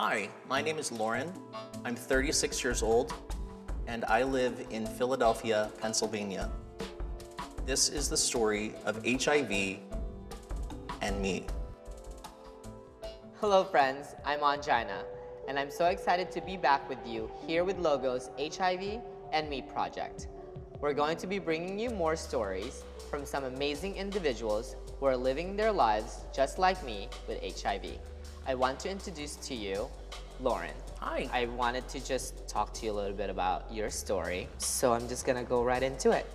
Hi, my name is Loran. I'm 36 years old, and I live in Philadelphia, Pennsylvania. This is the story of HIV and me. Hello friends, I'm Ongina, and I'm so excited to be back with you here with Logo's HIV+ME project. We're going to be bringing you more stories from some amazing individuals who are living their lives just like me with HIV. I want to introduce to you Loran. Hi. I wanted to just talk to you a little bit about your story, so I'm just gonna go right into it.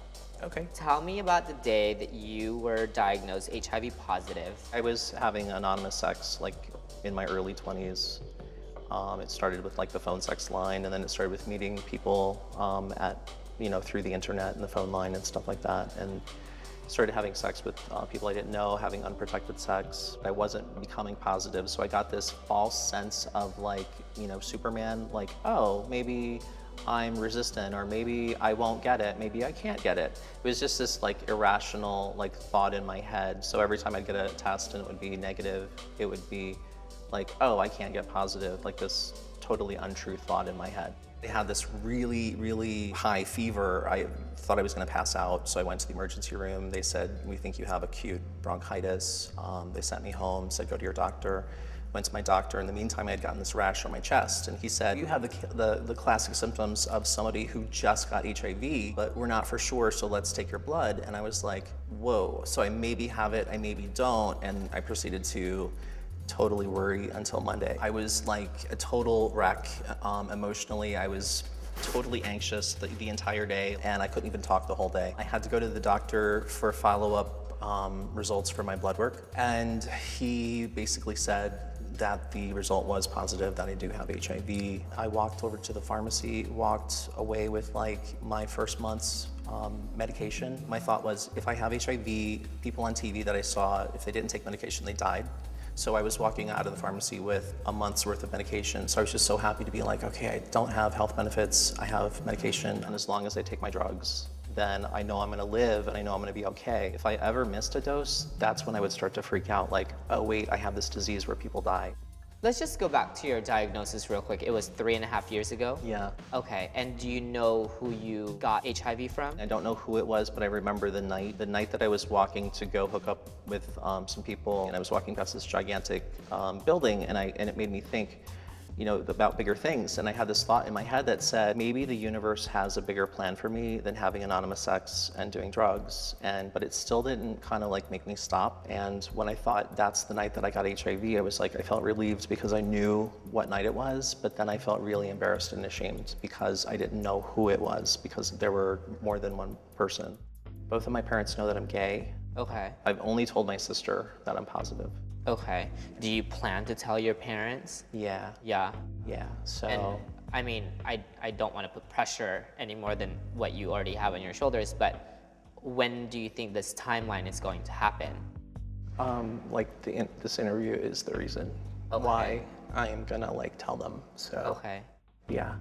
Okay. Tell me about the day that you were diagnosed HIV positive. I was having anonymous sex like in my early 20s. It started with like the phone sex line, and then it started with meeting people through the internet and the phone line and stuff like that. And started having sex with people I didn't know, having unprotected sex. I wasn't becoming positive, so I got this false sense of like, Superman, like, oh, maybe I'm resistant, or maybe I won't get it, maybe I can't get it. It was just this like irrational like thought in my head. So every time I'd get a test and it would be negative, it would be like, oh, I can't get positive, like this totally untrue thought in my head. I had this really, really high fever. I thought I was gonna pass out, so I went to the emergency room. They said, we think you have acute bronchitis. They sent me home, said, go to your doctor. Went to my doctor. In the meantime, I had gotten this rash on my chest, and he said, you have the classic symptoms of somebody who just got HIV, but we're not for sure, so let's take your blood. And I was like, whoa, so I maybe have it, I maybe don't, and I proceeded to totally worry until Monday. I was like a total wreck emotionally. I was totally anxious the entire day, and I couldn't even talk the whole day. I had to go to the doctor for follow-up results for my blood work, and he basically said that the result was positive, that I do have HIV. I walked over to the pharmacy, walked away with like my first month's medication. My thought was, if I have HIV, people on TV that I saw, if they didn't take medication, they died. So I was walking out of the pharmacy with a month's worth of medication. So I was just so happy to be like, okay, I don't have health benefits, I have medication, and as long as I take my drugs, then I know I'm gonna live and I know I'm gonna be okay. If I ever missed a dose, that's when I would start to freak out, like, oh wait, I have this disease where people die. Let's just go back to your diagnosis real quick. It was 3.5 years ago? Yeah. Okay, and do you know who you got HIV from? I don't know who it was, but I remember the night that I was walking to go hook up with some people, and I was walking past this gigantic building, and it made me think, about bigger things. And I had this thought in my head that said, maybe the universe has a bigger plan for me than having anonymous sex and doing drugs. But it still didn't kind of like make me stop. And when I thought that's the night that I got HIV, I felt relieved because I knew what night it was, but then I felt really embarrassed and ashamed because I didn't know who it was, because there were more than one person. Both of my parents know that I'm gay. Okay. I've only told my sister that I'm positive. Okay. Do you plan to tell your parents? Yeah. Yeah. Yeah, so. And, I mean, I don't want to put pressure any more than what you already have on your shoulders, but when do you think this timeline is going to happen? This interview is the reason why I am gonna tell them, so. Okay. Yeah.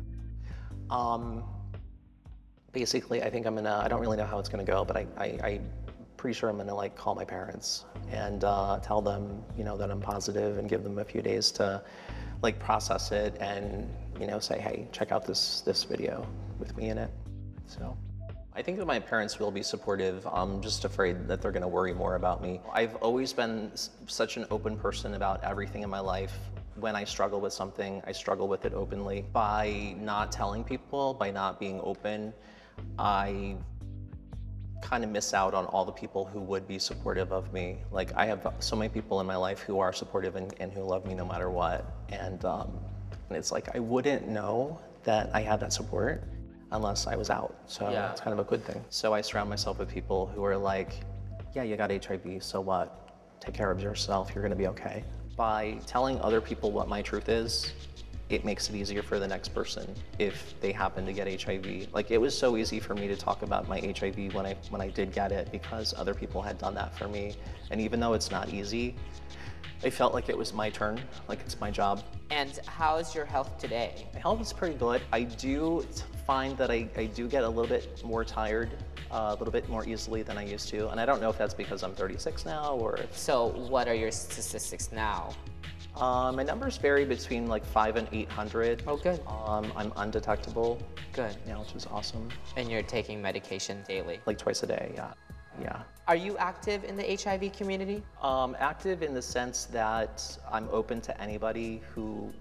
Basically, I think I don't really know how it's gonna go, but I'm pretty sure I'm gonna call my parents and tell them, that I'm positive, and give them a few days to process it and, say, hey, check out this video with me in it, so. I think that my parents will be supportive. I'm just afraid that they're gonna worry more about me. I've always been such an open person about everything in my life. When I struggle with something, I struggle with it openly. By not telling people, by not being open, I kind of miss out on all the people who would be supportive of me. I have so many people in my life who are supportive and who love me no matter what. And it's like, I wouldn't know that I had that support unless I was out. So yeah. It's kind of a good thing. So I surround myself with people who are like, yeah, you got HIV, so what? Take care of yourself, you're gonna be okay. By telling other people what my truth is, it makes it easier for the next person if they happen to get HIV. It was so easy for me to talk about my HIV when I did get it, because other people had done that for me. And even though it's not easy, I felt like it was my turn, like it's my job. And how is your health today? My health is pretty good. I do find that I do get a little bit more tired, a little bit more easily than I used to. And I don't know if that's because I'm 36 now or if... So what are your statistics now? My numbers vary between like 500 and 800. Oh, good. I'm undetectable. Good. Yeah, which is awesome. And you're taking medication daily? Like twice a day, yeah. Yeah. Are you active in the HIV community? Active in the sense that I'm open to anybody who,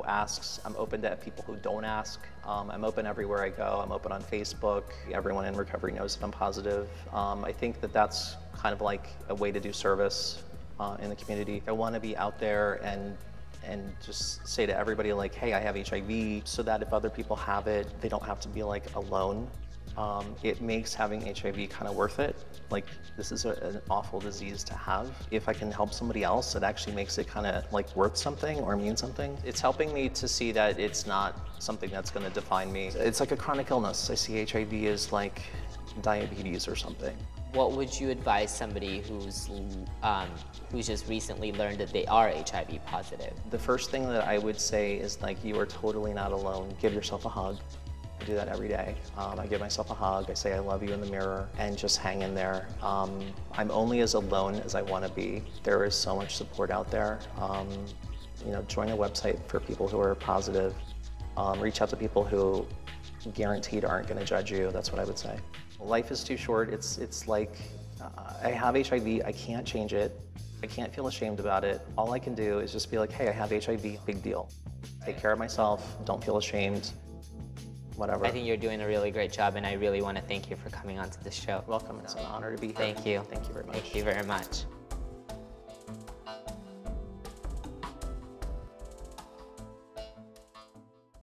asks. I'm open to people who don't ask. I'm open everywhere I go. I'm open on Facebook. Everyone in recovery knows that I'm positive. I think that that's kind of like a way to do service in the community. I want to be out there and just say to everybody like, hey, I have HIV, so that if other people have it, they don't have to be like alone. It makes having HIV kind of worth it. Like, this is an awful disease to have. If I can help somebody else, it actually makes it kind of like worth something or mean something. It's helping me to see that it's not something that's going to define me. It's like a chronic illness. I see HIV as like diabetes or something. What would you advise somebody who's just recently learned that they are HIV positive? The first thing that I would say is like, you are totally not alone. Give yourself a hug. I do that every day. I give myself a hug, I say I love you in the mirror, and just hang in there. I'm only as alone as I want to be. There is so much support out there. Join a website for people who are positive. Reach out to people who guaranteed aren't going to judge you. That's what I would say. Life is too short. It's like, I have HIV, I can't change it. I can't feel ashamed about it. All I can do is just be like, hey, I have HIV, big deal. Take care of myself, don't feel ashamed. Whatever. I think you're doing a really great job, and I really want to thank you for coming onto the show. Welcome. It's an honor to be here. Thank you. Thank you very much. Thank you very much.